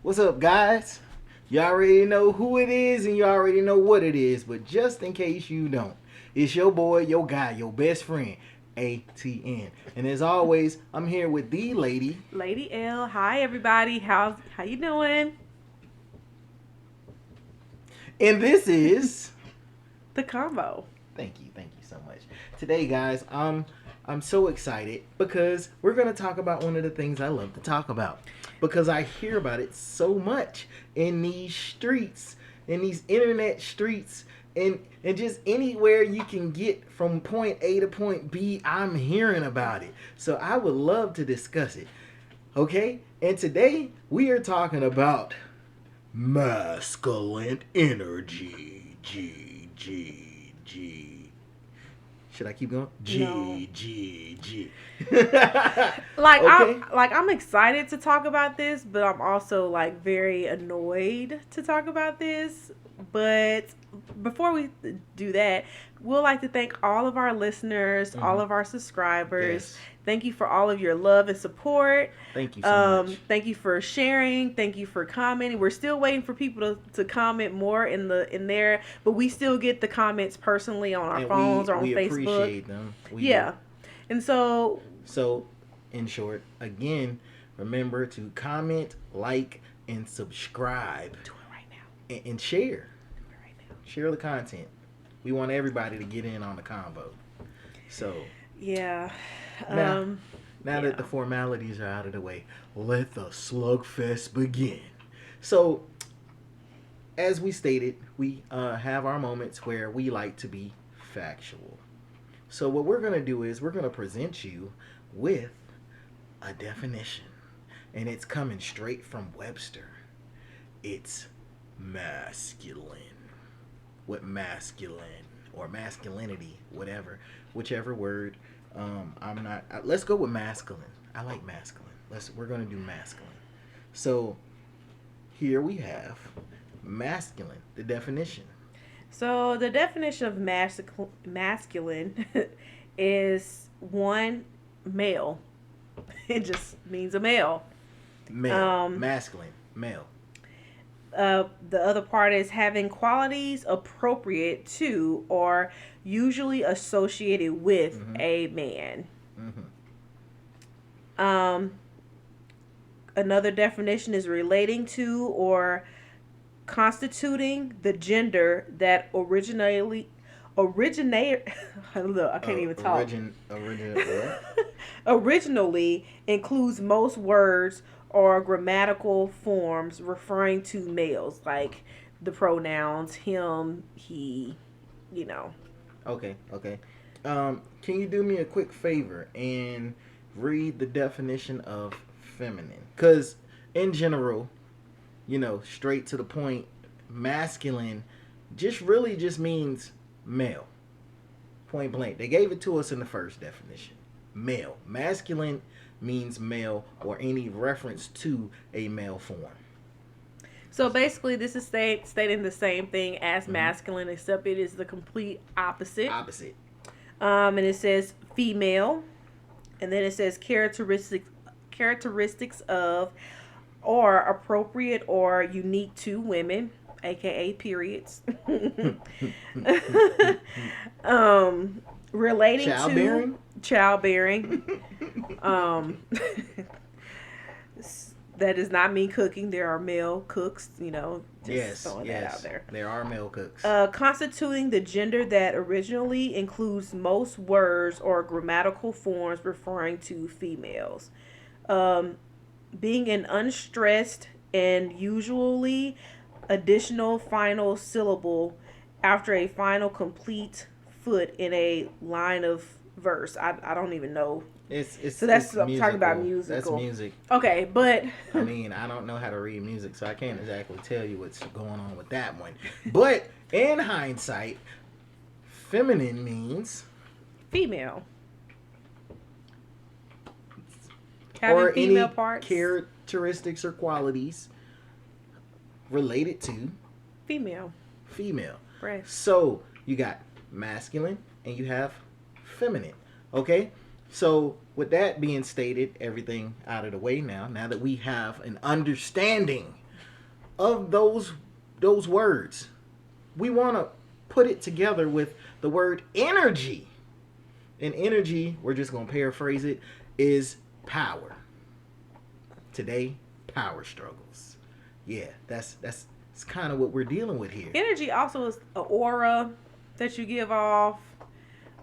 What's up, guys? You already know who it is and you already know what it is, but just in case you don't, it's your boy, your guy, your best friend, ATN. And as always, I'm here with the lady. Lady L. Hi everybody. How you doing? And this is The combo. thank you so much. Today, guys, I'm so excited because we're gonna talk about one of the things I love to talk about. Because I hear about it so much in these streets, in these internet streets, and just anywhere you can get from point A to point B, I'm hearing about it. So I would love to discuss it. Okay? And today we are talking about masculine energy. G. Should I keep going? No. G. Like Okay. I'm excited to talk about this, but I'm also like very annoyed to talk about this. But before we do that, we'd like to thank all of our listeners, all Mm-hmm. of our subscribers. Yes. Thank you for all of your love and support. Thank you so much. Thank you for sharing. Thank you for commenting. We're still waiting for people to comment more in there, but we still get the comments personally on our And phones or on we Facebook. appreciate them. We do. Yeah. And so So, in short, again, remember to comment, like, and subscribe, do it right now. and share. Do it right now. Share the content. We want everybody to get in on the convo. So Yeah. now, now Yeah. that the formalities are out of the way, let the slugfest begin. So, as we stated, we have our moments where we like to be factual. So, what we're going to do is we're going to present you with a definition, and it's coming straight from Webster. It's masculine. What masculine or masculinity, whatever, whichever word. I'm not. Let's go with masculine. I like masculine. We're going to do masculine. So, here we have masculine, the definition. So the definition of masculine is one male. It just means a male. Male, Um, masculine, male. the other part is having qualities appropriate to or usually associated with Mm-hmm. a man. Mm-hmm. Um, Another definition is relating to or constituting the gender that originate I can't even talk. What? Originally includes most words or grammatical forms referring to males, like the pronouns him, he, you know. Okay. Can you do me a quick favor and read the definition of feminine? Because in general, straight to the point, masculine just means male. Point blank. They gave it to us in the first definition. Male. Masculine means male or any reference to a male form. So basically, this is stating the same thing as Mm-hmm. masculine, except it is the complete opposite. Opposite. And it says female, and then it says characteristics of or appropriate or unique to women, aka periods. Relating to Childbearing? childbearing. Um, that does not mean cooking. There are male cooks, just Yes, throwing that out yes. there. There are male cooks. Constituting the gender that originally includes most words or grammatical forms referring to females. Um, Being an unstressed and usually additional final syllable after a final complete foot in a line of verse. I don't even know. It's So that's it's I'm talking about musical. That's musical. music. Okay, but I mean, I don't know how to read music, so I can't exactly tell you what's going on with that one. But in hindsight, feminine means female. Having or female any parts, characteristics or qualities related to female. female. Breast. So you got masculine and you have feminine. Okay? So with that being stated, everything out of the way now, now that we have an understanding of those words, we want to put it together with the word energy. And energy, we're just going to paraphrase it, is power. Today, power struggles. Yeah, that's kind of what we're dealing with here. Energy also is an aura that you give off.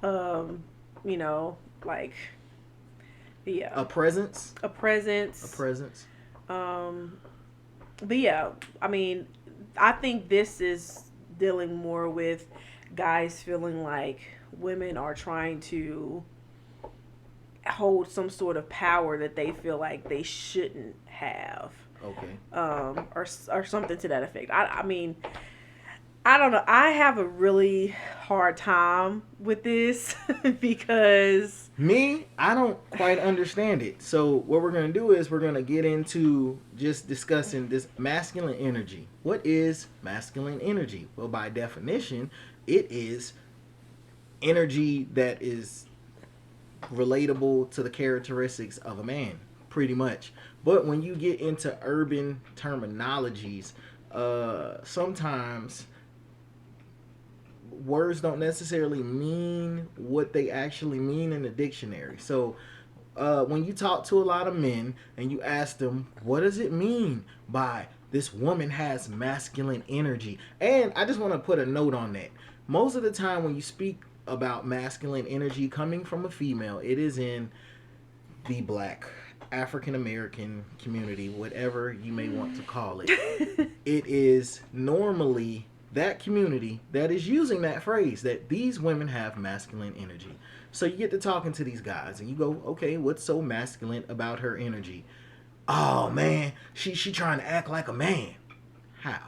You know, like, yeah, A presence. a presence. A presence. But yeah, I mean, I think this is dealing more with guys feeling like women are trying to hold some sort of power that they feel like they shouldn't have. Okay. Or something to that effect. I mean, I don't know. I have a really hard time with this because Me, I don't quite understand it. So what we're going to do is we're going to get into just discussing this masculine energy. What is masculine energy? Well, by definition, it is energy that is relatable to the characteristics of a man, pretty much. But when you get into urban terminologies, sometimes words don't necessarily mean what they actually mean in the dictionary. So when you talk to a lot of men and you ask them, what does it mean by this woman has masculine energy? And I just want to put a note on that. Most of the time when you speak about masculine energy coming from a female, it is in the black African American community, whatever you may want to call it. It is normally that community that is using that phrase, that these women have masculine energy. So you get to talking to these guys and you go, okay, what's so masculine about her energy? Oh man, she trying to act like a man. How?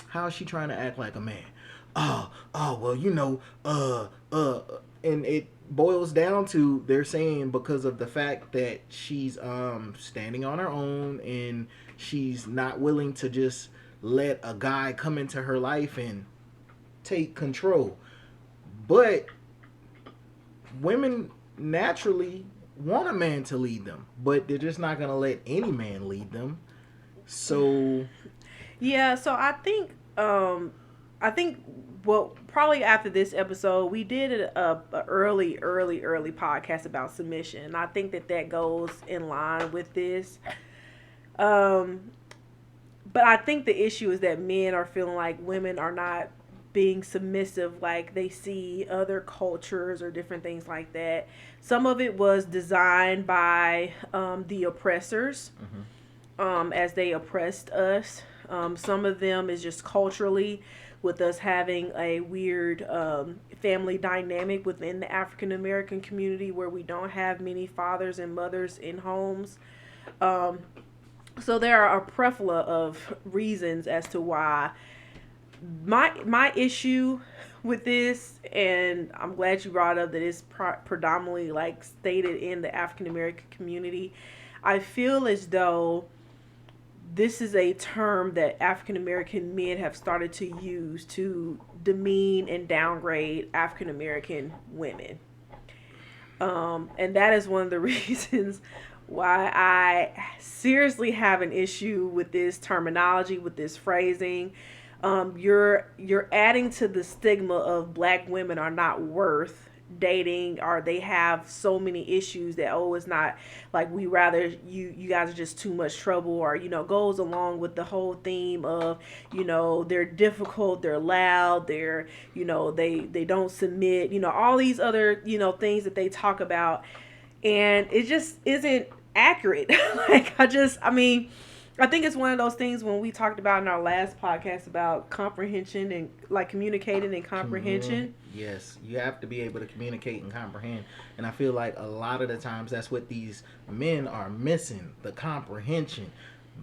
How is she trying to act like a man? Well, you know, and it boils down to they're saying because of the fact that she's standing on her own and she's not willing to just let a guy come into her life and take control. But women naturally want a man to lead them, but they're just not going to let any man lead them. So yeah, so I think well, probably after this episode, we did a early podcast about submission. And I think that goes in line with this. But I think the issue is that men are feeling like women are not being submissive like they see other cultures or different things like that. Some of it was designed by the oppressors as they oppressed us. Some of them is just culturally with us having a weird family dynamic within the African American community where we don't have many fathers and mothers in homes. So there are a plethora of reasons as to why my issue with this, and I'm glad you brought up that it's predominantly like stated in the African American community. I feel as though this is a term that African American men have started to use to demean and downgrade African American women. And that is one of the reasons why I seriously have an issue with this terminology, with this phrasing. You're adding to the stigma of black women are not worth dating, or they have so many issues that it's not like we rather you guys are just too much trouble, or goes along with the whole theme of they're difficult, they're loud, they're they don't submit, all these other things that they talk about, and it just isn't accurate. I think it's one of those things when we talked about in our last podcast about comprehension and like communicating and comprehension. Yes, you have to be able to communicate and comprehend. And I feel like a lot of the times that's what these men are missing, the comprehension.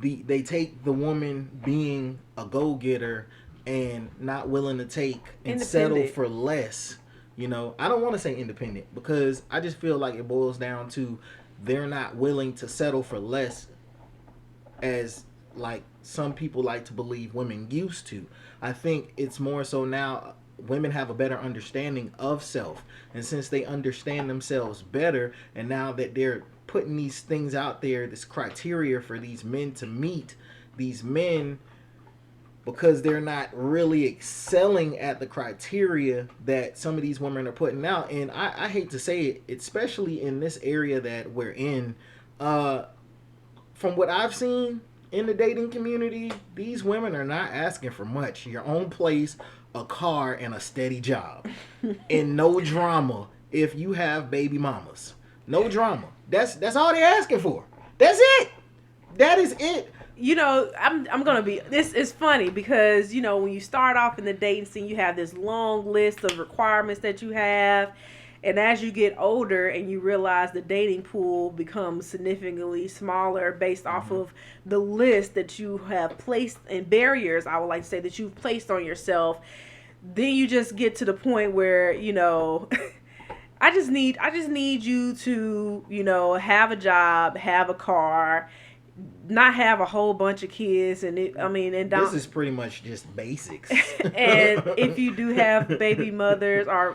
They take the woman being a go-getter and not willing to take and settle for less. I don't want to say independent because I just feel like it boils down to they're not willing to settle for less, as like some people like to believe women used to. I think it's more so now women have a better understanding of self, and since they understand themselves better, and now that they're putting these things out there, this criteria for these men to meet, these men, because they're not really excelling at the criteria that some of these women are putting out. And I hate to say it, especially in this area that we're in, from what I've seen in the dating community, these women are not asking for much. Your own place, a car, and a steady job. And no drama if you have baby mamas. No drama. That's all they're asking for. That's it. That is it. I'm gonna be. This is funny because when you start off in the dating scene, you have this long list of requirements that you have, and as you get older and you realize the dating pool becomes significantly smaller based off of the list that you have placed and barriers, I would like to say, that you've placed on yourself. Then you just get to the point where I just need you to have a job, have a car, not have a whole bunch of kids, and don't. This is pretty much just basics. And if you do have baby mothers or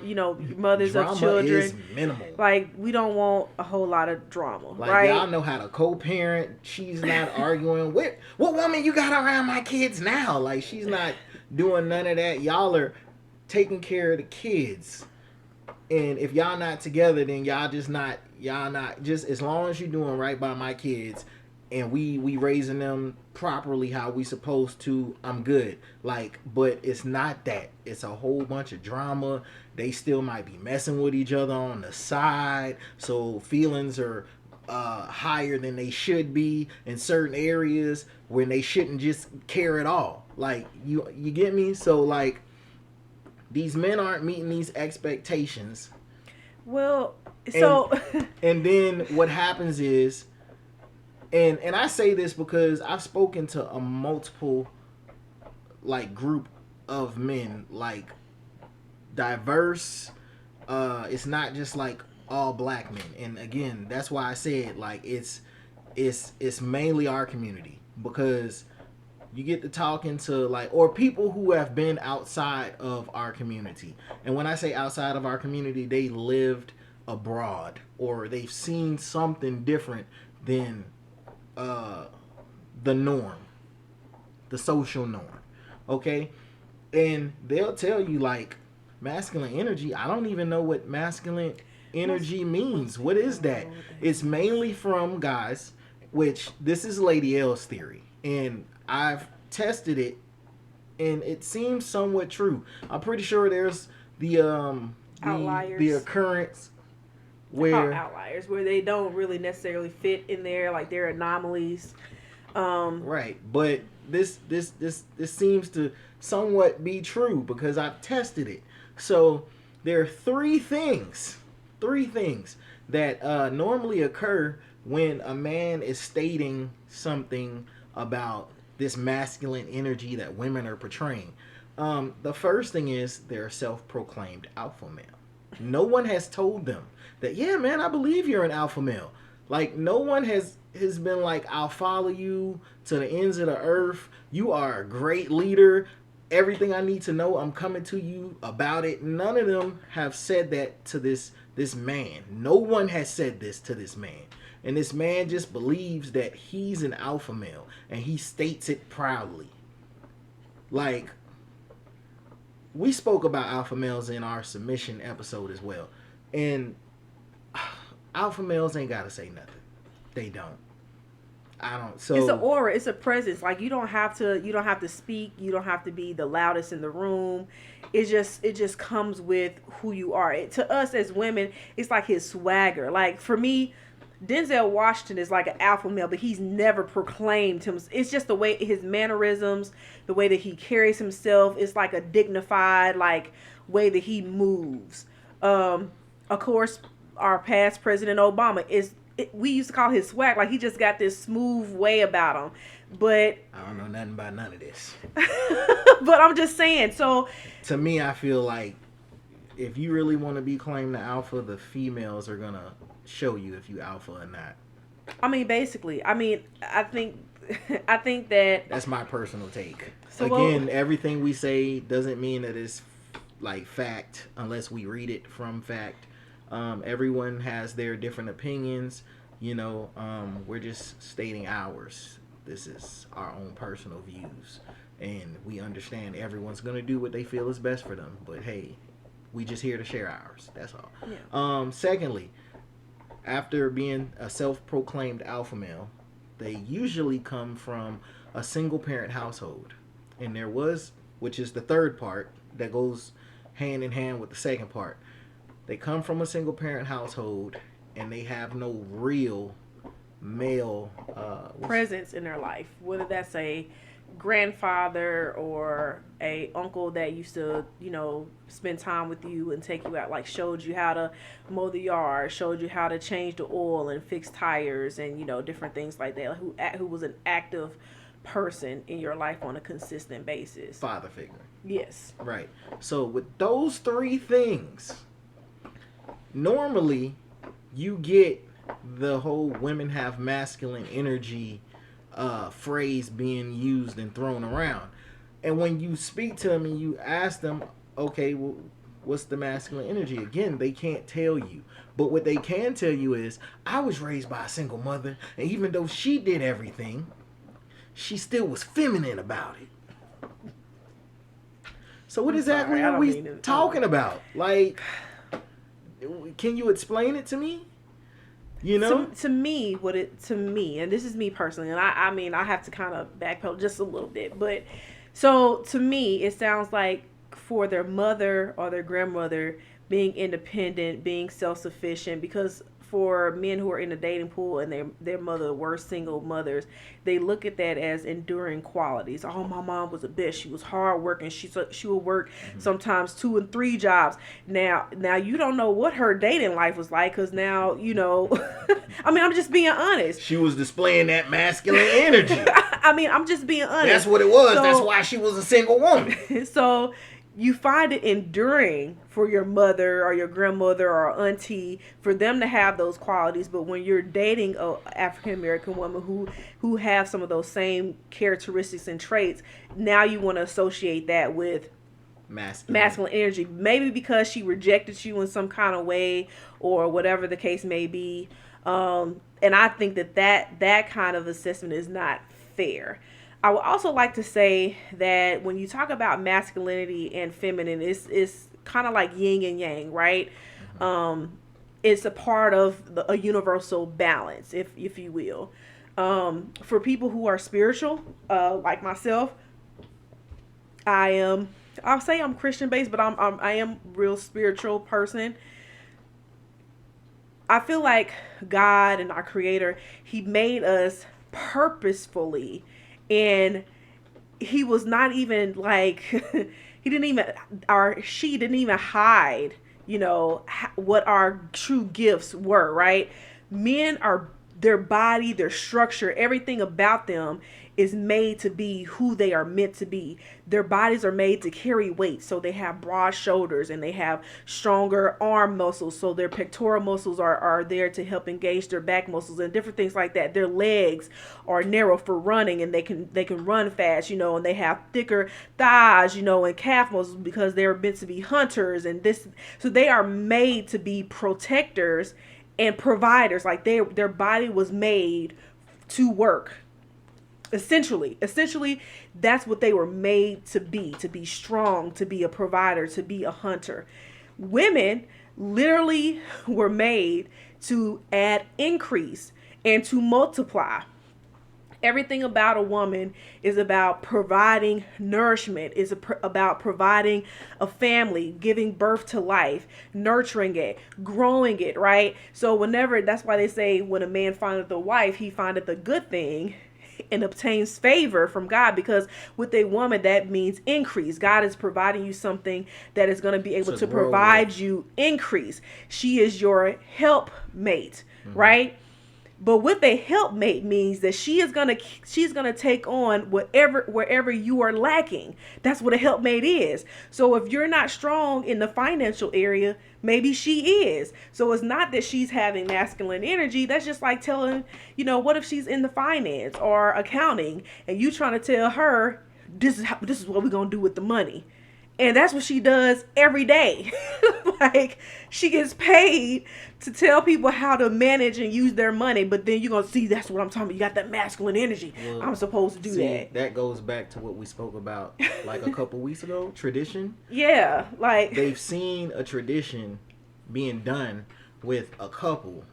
mothers drama of children, is minimal. like, we don't want a whole lot of drama, Like, right? y'all know how to co-parent. She's not arguing with what woman you got around my kids now. Like, she's not doing none of that. Y'all are taking care of the kids. And if y'all not together, then y'all not just, as long as you're doing right by my kids and we raising them properly how we supposed to, I'm good. Like, but it's not that. It's a whole bunch of drama. They still might be messing with each other on the side, so feelings are higher than they should be in certain areas when they shouldn't just care at all. Like, you get me? So, like, these men aren't meeting these expectations. Well, so and then what happens is, and I say this because I've spoken to a multiple, like, group of men, like, diverse. It's not just like all black men. And again, that's why I said, like, it's mainly our community, because you get to talking to, like, or people who have been outside of our community. And when I say outside of our community, they lived abroad or they've seen something different than the norm, the social norm. Okay? And they'll tell you, like, masculine energy. I don't even know what masculine energy means. What is that? It's mainly from guys, which this is Lady L's theory. And I've tested it, and it seems somewhat true. I'm pretty sure there's the outliers, the occurrence where outliers where they don't really necessarily fit in there, like they're anomalies. Right, but this seems to somewhat be true because I've tested it. So there are three things that normally occur when a man is stating something about this masculine energy that women are portraying. The first thing is they're a self-proclaimed alpha male. No one has told them that, yeah, man, I believe you're an alpha male. Like, no one has been like, I'll follow you to the ends of the earth. You are a great leader. Everything I need to know, I'm coming to you about it. None of them have said that to this man. No one has said this to this man. And this man just believes that he's an alpha male, and he states it proudly. Like, we spoke about alpha males in our submission episode as well. And alpha males ain't got to say nothing. They don't. I don't. So it's an aura. It's a presence. Like, you don't have to speak. You don't have to be the loudest in the room. It just comes with who you are. To us as women, it's like his swagger. Like, for me, Denzel Washington is like an alpha male, but he's never proclaimed him. It's just the way his mannerisms, the way that he carries himself. It's like a dignified, like, way that he moves. Of course, our past President Obama we used to call his swag, like, he just got this smooth way about him. But I don't know nothing about none of this. But I'm just saying. So to me, I feel like if you really want to be claimed the alpha, the females are gonna show you if you alpha or not. I mean, basically. I mean, I think that that's my personal take. So, again, everything we say doesn't mean that it's like fact unless we read it from fact. Everyone has their different opinions. We're just stating ours. This is our own personal views, and we understand everyone's gonna do what they feel is best for them. But hey, we just here to share ours. That's all. Yeah. Secondly, after being a self-proclaimed alpha male, they usually come from a single-parent household, and there was, which is the third part that goes hand in hand with the second part. They come from a single-parent household, and they have no real male Presence in their life, whether that's a grandfather or a uncle that used to, spend time with you and take you out, like showed you how to mow the yard, showed you how to change the oil and fix tires, and different things like that. Who was an active person in your life on a consistent basis. father figure. Yes. Right. So with those three things, normally you get the whole women have masculine energy phrase being used and thrown around. And when you speak to them and you ask them, okay, well, what's the masculine energy? Again, they can't tell you. But what they can tell you is, I was raised by a single mother, and even though she did everything, she still was feminine about it. So what exactly are we talking about? Like, can you explain it to me? To me, and this is me personally, and I mean, I have to kind of backpedal just a little bit, but so to me, it sounds like for their mother or their grandmother being independent, being self-sufficient, because for men who are in the dating pool and their mother were single mothers, they look at that as enduring qualities. Oh, my mom was a bitch. She was hard working. She would work sometimes 2 and 3 jobs. Now you don't know what her dating life was like, because now I mean, I'm just being honest. She was displaying that masculine energy. I mean, I'm just being honest. That's what it was. So, that's why she was a single woman. So you find it enduring for your mother or your grandmother or auntie for them to have those qualities, but when you're dating a African American woman who have some of those same characteristics and traits, now you want to associate that with masculine energy, maybe because she rejected you in some kind of way or whatever the case may be. And I think that kind of assessment is not fair. I would also like to say that when you talk about masculinity and feminine, it's kind of like yin and yang, right? It's a part of a universal balance, if you will. For people who are spiritual, like myself, I'll say I'm Christian based, but I am real spiritual person. I feel like God and our Creator, He made us purposefully. And he was not even like, she didn't even hide, what our true gifts were, right? Men their body, their structure, everything about them is made to be who they are meant to be. Their bodies are made to carry weight, so they have broad shoulders and they have stronger arm muscles, so their pectoral muscles are there to help engage their back muscles and different things like that. Their legs are narrow for running and they can run fast, and they have thicker thighs, and calf muscles because they're meant to be hunters and this. So they are made to be protectors and providers. Like their body was made to work. Essentially, that's what they were made to be strong, to be a provider, to be a hunter. Women literally were made to add increase and to multiply. Everything about a woman is about providing nourishment, is about providing a family, giving birth to life, nurturing it, growing it, right? So that's why they say when a man findeth a wife, he findeth a good thing and obtains favor from God, because with a woman that means increase. God is providing you something that is going to be able to provide you increase. She is your helpmate, right? But with a helpmate means that she's gonna take on wherever you are lacking. That's what a helpmate is. So if you're not strong in the financial area, maybe she is. So it's not that she's having masculine energy. That's just like telling, what if she's in the finance or accounting and you trying to tell her this is what we're gonna do with the money. And that's what she does every day. Like, she gets paid to tell people how to manage and use their money, but then you're gonna see, that's what I'm talking about. You got that masculine energy. Well, I'm supposed to do see, that. that goes back to what we spoke about like a couple weeks ago. Tradition. Yeah, like, They've seen a tradition being done with a couple,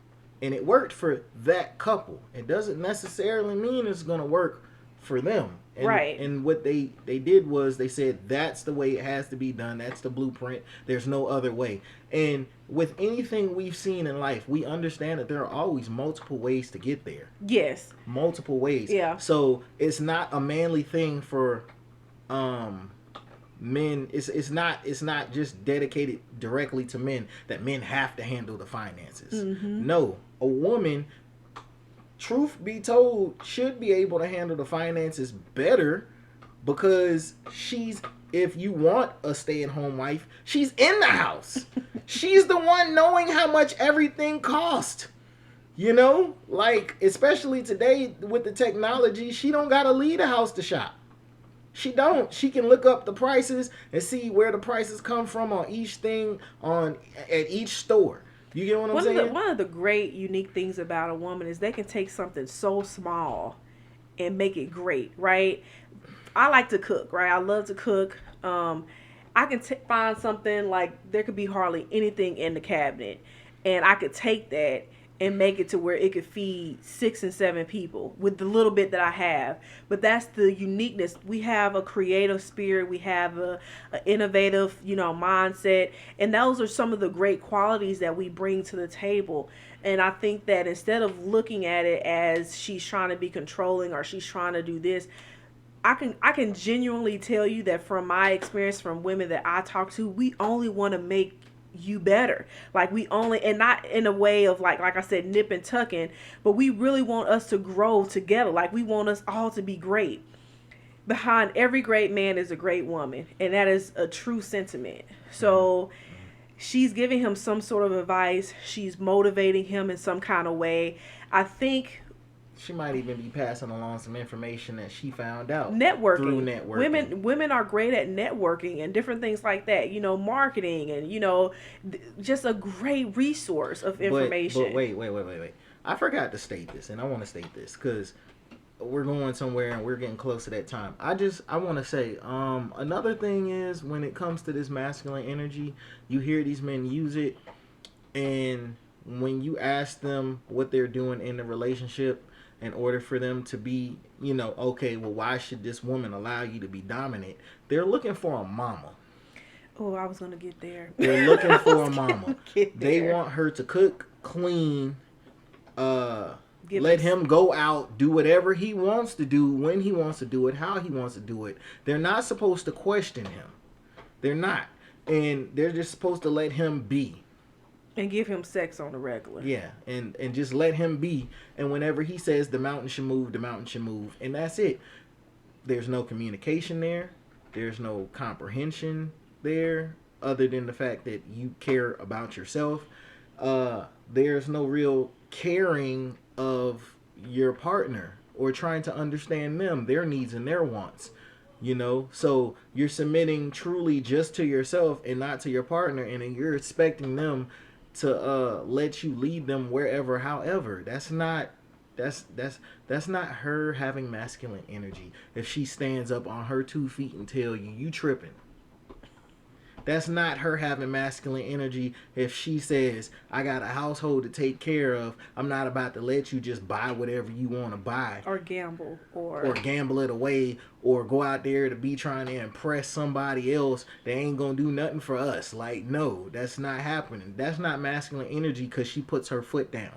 and it worked for that couple. It doesn't necessarily mean it's gonna work for them. And, right. And what they did was they said that's the way it has to be done. That's the blueprint. There's no other way. And with anything we've seen in life, we understand that there are always multiple ways to get there. Yes. Multiple ways. Yeah. So it's not a manly thing for men. It's not just dedicated directly to men, that men have to handle the finances. Mm-hmm. No, a woman, truth be told, should be able to handle the finances better, because she's, if you want a stay-at-home wife, she's in the house. She's the one knowing how much everything costs. You know, like, especially today with the technology, she don't gotta leave the house to shop. She don't. She can look up the prices and see where the prices come from on each thing at each store. You get what I'm saying? One of the great unique things about a woman is they can take something so small and make it great, right? I like to cook, right? I love to cook. I can find something like, there could be hardly anything in the cabinet, and I could take that and make it to where it could feed 6 and 7 people with the little bit that I have. But that's the uniqueness. We have a creative spirit. We have a innovative, mindset. And those are some of the great qualities that we bring to the table. And I think that instead of looking at it as she's trying to be controlling or she's trying to do this, I can genuinely tell you that from my experience, from women that I talk to, we only want to make you better. Like, we only, and not in a way of like I said, nip and tucking, but we really want us to grow together. Like, we want us all to be great. Behind every great man is a great woman, and that is a true sentiment. So she's giving him some sort of advice. She's motivating him in some kind of way. I think she might even be passing along some information that she found out networking. Through networking. Women are great at networking and different things like that. Marketing and just a great resource of information. But wait. I forgot to state this, and I want to state this because we're going somewhere and we're getting close to that time. I want to say another thing is, when it comes to this masculine energy, you hear these men use it, and when you ask them what they're doing in the relationship in order for them to be, okay, well, why should this woman allow you to be dominant? They're looking for a mama. Oh, I was going to get there. They're looking for a mama. They want her to cook, clean, let him go out, do whatever he wants to do, when he wants to do it, how he wants to do it. They're not supposed to question him. They're not. And they're just supposed to let him be. And give him sex on the regular. Yeah, and just let him be. And whenever he says the mountain should move, the mountain should move. And that's it. There's no communication there. There's no comprehension there, other than the fact that you care about yourself. There's no real caring of your partner or trying to understand them, their needs and their wants. So you're submitting truly just to yourself and not to your partner, and then you're expecting them to let you lead them wherever, however. That's not her having masculine energy. If she stands up on her 2 feet and tell you tripping. That's not her having masculine energy. If she says, I got a household to take care of, I'm not about to let you just buy whatever you want to buy. Or gamble. Or gamble it away. Or go out there to be trying to impress somebody else that ain't going to do nothing for us. Like, no, that's not happening. That's not masculine energy because she puts her foot down.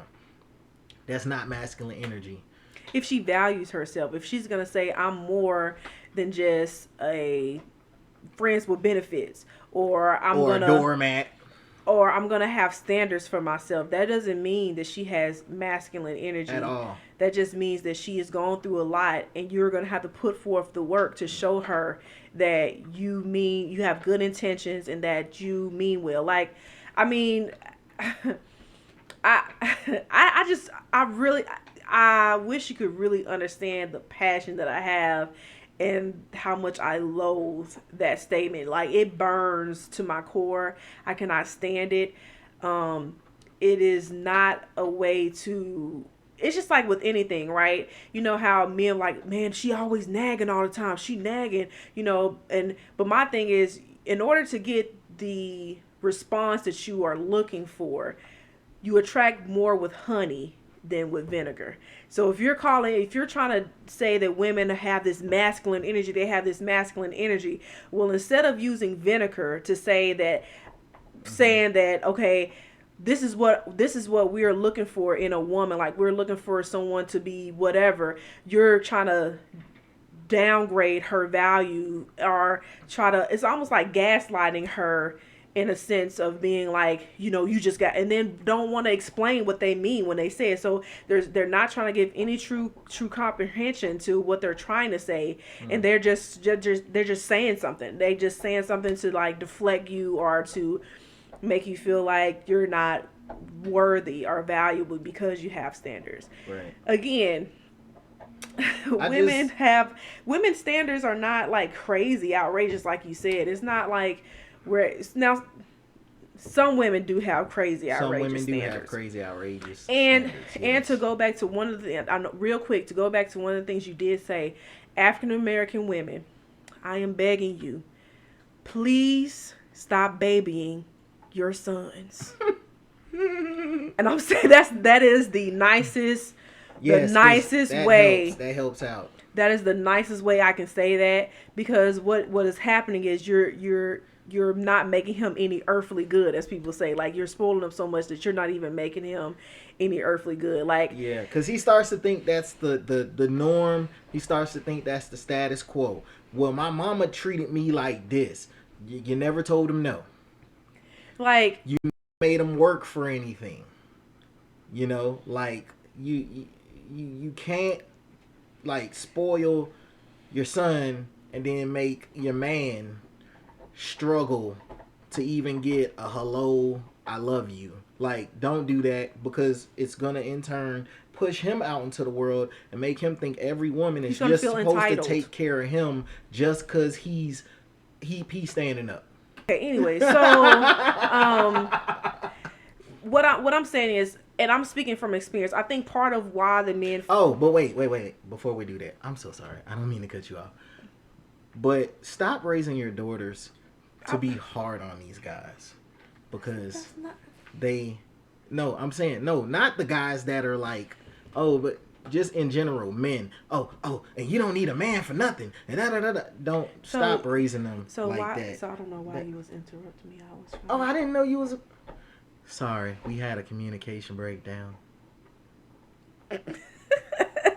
That's not masculine energy. If she values herself, if she's going to say, I'm more than just a friends with benefits, or a doormat, or I'm gonna have standards for myself, that doesn't mean that she has masculine energy at all. That just means that she has gone through a lot, and you're gonna have to put forth the work to show her that you have good intentions and that you mean well. Like, I mean, I wish you could really understand the passion that I have and how much I loathe that statement. Like, it burns to my core. I cannot stand it. Um, it is not a way to. It's just like with anything, right? You know how men like, man, she always nagging all the time. She nagging, and but my thing is, in order to get the response that you are looking for, you attract more with honey than with vinegar. So if you're trying to say that women have this masculine energy, they have this masculine energy. Well, instead of using vinegar to say that, saying that, okay, this is what we are looking for in a woman, like we're looking for someone to be whatever, you're trying to downgrade her value, or try to, it's almost like gaslighting her, in a sense of being like, you just got, and then don't want to explain what they mean when they say it. So they're not trying to give any true comprehension to what they're trying to say, and they're just saying something. They just saying something to like deflect you, or to make you feel like you're not worthy or valuable because you have standards. Right. Again, women's standards are not like crazy outrageous like you said. It's not like where now some women do have crazy outrageous standards. And standards, and to go back to one of the, real quick, to go back to one of the things you did say, African American women, I am begging you, please stop babying your sons. And I'm saying that is the nicest, yes, the nicest way. That helps out. That is the nicest way I can say that, because what is happening is you're not making him any earthly good, as people say. Like, you're spoiling him so much that you're not even making him any earthly good. Like, yeah, because he starts to think that's the norm. He starts to think that's the status quo. Well, my mama treated me like this. You never told him no. Like, you made him work for anything. Like you can't like spoil your son and then make your man struggle to even get a hello, I love you. Like, don't do that, because it's gonna in turn push him out into the world and make him think every woman is just supposed entitled to take care of him just because he's standing up. Okay, anyway, so what I'm saying is, and I'm speaking from experience, I think part of why the men. Oh, but wait. Before we do that, I'm so sorry. I don't mean to cut you off. But stop raising your daughters to be hard on these guys, because no, I'm saying no, not the guys that are like, oh, but just in general, men. Oh, and you don't need a man for nothing. And don't stop raising them like that. So I don't know why you was interrupting me. I didn't know you was. Sorry, we had a communication breakdown.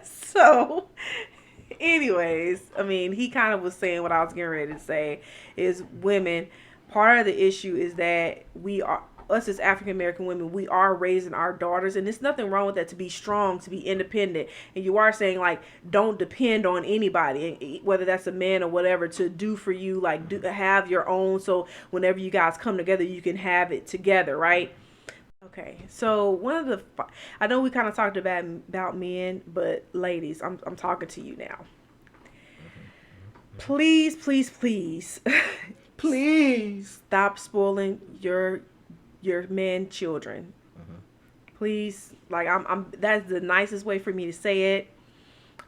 So, anyways, I mean, he kind of was saying what I was getting ready to say, is women, part of the issue is that us as African American women, we are raising our daughters, and there's nothing wrong with that, to be strong, to be independent. And you are saying, like, don't depend on anybody, whether that's a man or whatever, to do for you, like, have your own, so whenever you guys come together, you can have it together, right? Okay, so I know we kind of talked about men, but ladies, I'm talking to you now. Please, please, please, please stop spoiling your men children. Please, like, I'm that's the nicest way for me to say it.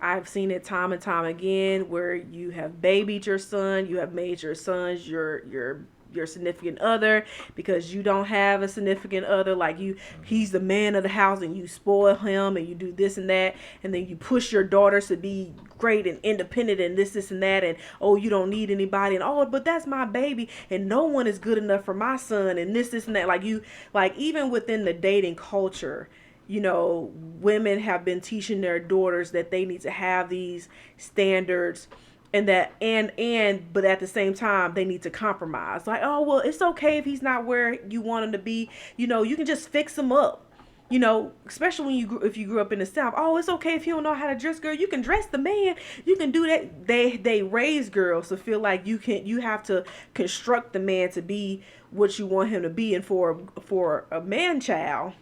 I've seen it time and time again where you have babied your son, you have made your sons your significant other, because you don't have a significant other. Like, he's the man of the house, and you spoil him, and you do this and that, and then you push your daughters to be great and independent and this and that, and oh, you don't need anybody, and oh, but that's my baby, and no one is good enough for my son, and this and that. Like even within the dating culture, women have been teaching their daughters that they need to have these standards, and that but at the same time they need to compromise. Like, oh, well, it's okay if he's not where you want him to be. You can just fix him up. Especially when if you grew up in the South. Oh, it's okay if you don't know how to dress, girl. You can dress the man. You can do that. They raise girls to feel like you have to construct the man to be what you want him to be. And for a man child,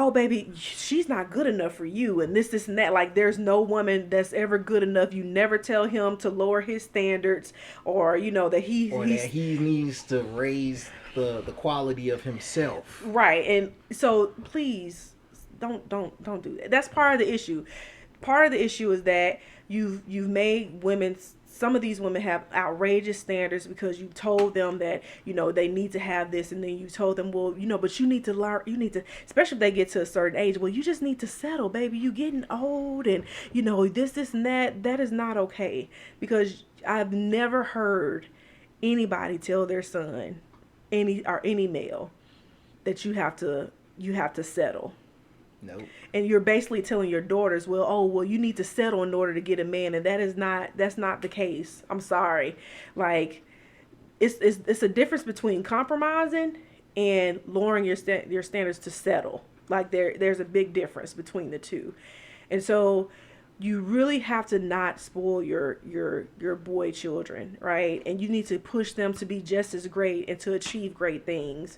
oh baby, she's not good enough for you, and this and that. Like, there's no woman that's ever good enough. You never tell him to lower his standards, or that Or that he's he needs to raise the quality of himself. right. And so please don't do that. That's part of the issue. Part of the issue is that you've made women, some of these women have outrageous standards because you told them that they need to have this, and then you told them, well, but you need to learn, you need to, especially if they get to a certain age, well, you just need to settle, baby, you getting old, and this and that is not okay. Because I've never heard anybody tell their son, any male, that you have to settle. Nope. And you're basically telling your daughters, well, you need to settle in order to get a man, and that's not the case. I'm sorry. Like, it's a difference between compromising and lowering your standards to settle. Like, there's a big difference between the two. And so you really have to not spoil your boy children, right? And you need to push them to be just as great and to achieve great things.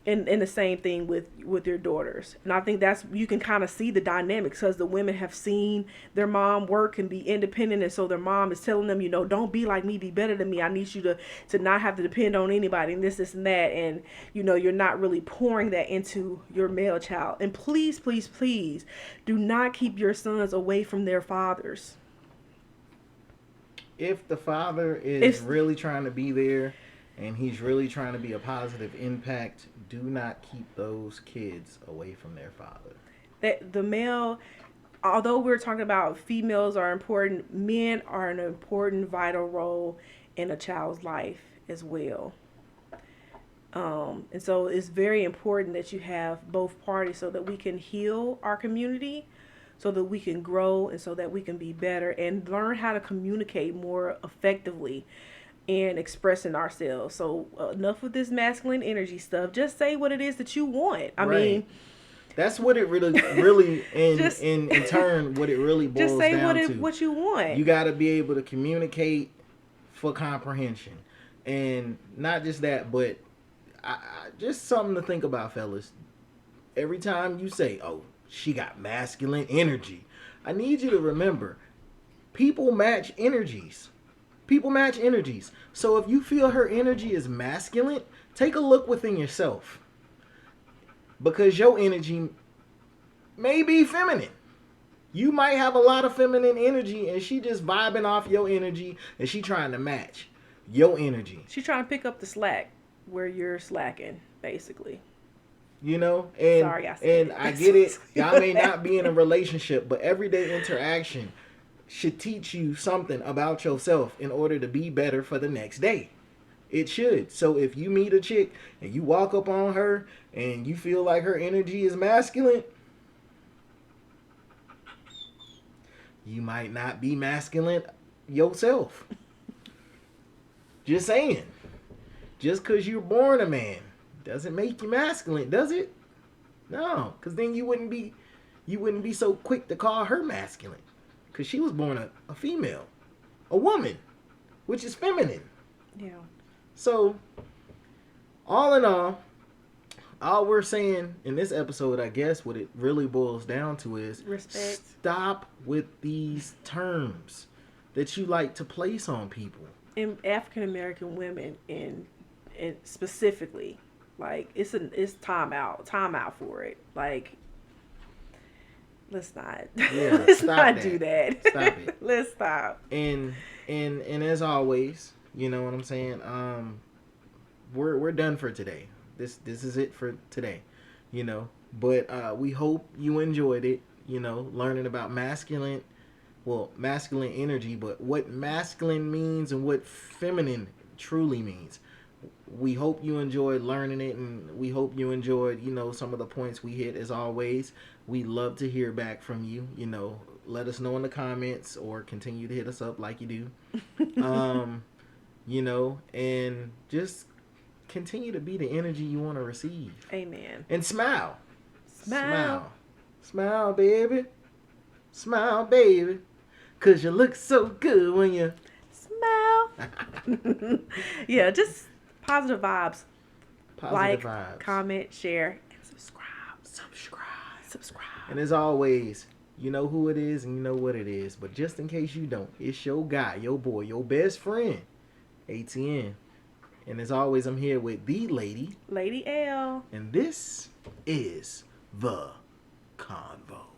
And the same thing with your daughters. And I think that's, you can kind of see the dynamics, because the women have seen their mom work and be independent, and so their mom is telling them, don't be like me, be better than me. I need you to not have to depend on anybody, and this and that. And you're not really pouring that into your male child. And please, please, please do not keep your sons away from their fathers. If the father is really trying to be there and he's really trying to be a positive impact, do not keep those kids away from their father. That the male, although we're talking about females are important, men are an important, vital role in a child's life as well. And so it's very important that you have both parties, so that we can heal our community, so that we can grow, and so that we can be better and learn how to communicate more effectively and expressing ourselves. So enough with this masculine energy stuff. Just say what it is that you want. I mean, that's what it really in turn, what it really boils just say down to. what you want. You got to be able to communicate for comprehension, and not just that, but just something to think about, fellas. Every time you say, "Oh, she got masculine energy," I need you to remember, people match energies. People match energies. So if you feel her energy is masculine, take a look within yourself. Because your energy may be feminine. You might have a lot of feminine energy, and she just vibing off your energy, and she trying to match your energy. She's trying to pick up the slack where you're slacking, basically. And sorry, I get it. Y'all may not be in a relationship, but everyday interaction should teach you something about yourself in order to be better for the next day. It should. So if you meet a chick and you walk up on her and you feel like her energy is masculine, you might not be masculine yourself. Just saying. Just because you're born a man doesn't make you masculine, does it? No, because then you wouldn't be so quick to call her masculine. Because she was born a female, a woman, which is feminine. Yeah. So, all in all we're saying in this episode, I guess, what it really boils down to is respect. Stop with these terms that you like to place on people. And African American women, and specifically, like, it's time out for it. Like, let's not. Yeah, let's not do that. Stop it. Let's stop. And as always, you know what I'm saying? We're done for today. This is it for today. But we hope you enjoyed it, learning about masculine energy, but what masculine means and what feminine truly means. We hope you enjoyed learning it, and we hope you enjoyed, some of the points we hit. As always, we love to hear back from you. Let us know in the comments, or continue to hit us up like you do. And just continue to be the energy you want to receive. Amen. And smile. Smile, baby. Smile, baby. 'Cause you look so good when you smile. Yeah, just positive vibes. Positive vibes. Comment, share, and subscribe. Subscribe. And as always, you know who it is and you know what it is. But just in case you don't, it's your guy, your boy, your best friend, ATN. And as always, I'm here with the lady, Lady L. and this is The Convo.